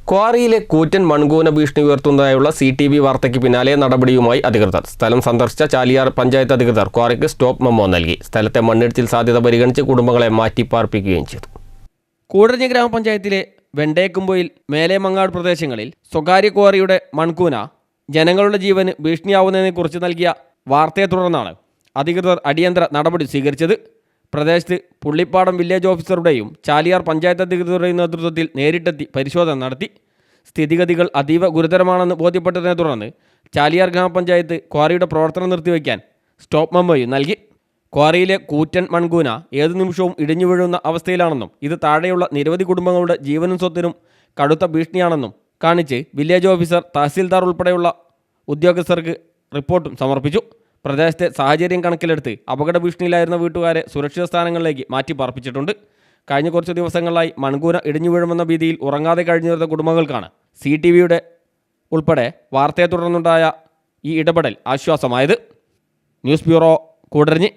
ക്വാറിയിലെ കൂറ്റൻ മൺകൂന ഭീഷണി ഉയർത്തുന്നതായുള്ള CTV വാർത്തയ്ക്ക് പിന്നാലെ നടപടിയുമായി അധികൃതർ. സ്ഥലം സന്ദർശിച്ച ചാലിയാർ പഞ്ചായത്ത് അധികൃതർ ക്വാറിക്ക് സ്റ്റോപ്പ് മെമ്മോ നൽകി. സ്ഥലത്തെ മണ്ണിടിച്ചിൽ സാധ്യത പരിഗണിച്ച് കുടുംബങ്ങളെ മാറ്റിപ്പാർപ്പിക്കുകയും ചെയ്തു. കൂടരഞ്ഞി ഗ്രാമപഞ്ചായത്തിലെ വെണ്ടേക്കുംപൊയിൽ മേലേമങ്ങാട് പ്രദേശങ്ങളിൽ സ്വകാര്യ ക്വാറിയുടെ മൺകൂന ജനങ്ങളുടെ ജീവന് ഭീഷണിയാവുന്നതിനെക്കുറിച്ച് നൽകിയ വാർത്തയെ തുടർന്നാണ് അധികൃതർ അടിയന്തര നടപടി സ്വീകരിച്ചത്. പ്രദേശത്ത് പുള്ളിപ്പാടം വില്ലേജ് ഓഫീസറുടെയും ചാലിയാർ പഞ്ചായത്ത് അധികൃതരുടെയും നേതൃത്വത്തിൽ നേരിട്ടെത്തി പരിശോധന നടത്തി. സ്ഥിതിഗതികൾ അതീവ ഗുരുതരമാണെന്ന് ബോധ്യപ്പെട്ടതിനെ തുടർന്ന് ചാലിയാർ ഗ്രാമപഞ്ചായത്ത് ക്വാറിയുടെ പ്രവർത്തനം നിർത്തിവെക്കാൻ സ്റ്റോപ്പ് മെമ്മോയും നൽകി. ക്വാറിയിലെ കൂറ്റൻ മൺകൂന ഏതു നിമിഷവും ഇടിഞ്ഞു വീഴുന്ന അവസ്ഥയിലാണെന്നും ഇത് താഴെയുള്ള നിരവധി കുടുംബങ്ങളുടെ ജീവനും സ്വത്തിനും കടുത്ത ഭീഷണിയാണെന്നും കാണിച്ച് വില്ലേജ് ഓഫീസർ, തഹസീൽദാർ ഉൾപ്പെടെയുള്ള ഉദ്യോഗസ്ഥർക്ക് റിപ്പോർട്ടും സമർപ്പിച്ചു. പ്രദേശത്തെ സാഹചര്യം കണക്കിലെടുത്ത് അപകട ഭീഷണിയിലായിരുന്ന വീട്ടുകാരെ സുരക്ഷിത സ്ഥാനങ്ങളിലേക്ക് മാറ്റി പാർപ്പിച്ചിട്ടുണ്ട്. കഴിഞ്ഞ കുറച്ച് ദിവസങ്ങളായി മൺകൂന ഇടിഞ്ഞു വീഴുമെന്ന ഭീതിയിൽ ഉറങ്ങാതെ കഴിഞ്ഞു വരുന്ന കുടുംബങ്ങൾക്കാണ് CTVയുടെ ഉൾപ്പെടെ വാർത്തയെ തുടർന്നുണ്ടായ ഈ ഇടപെടൽ ആശ്വാസമായത്. News bureau, Koodaranji.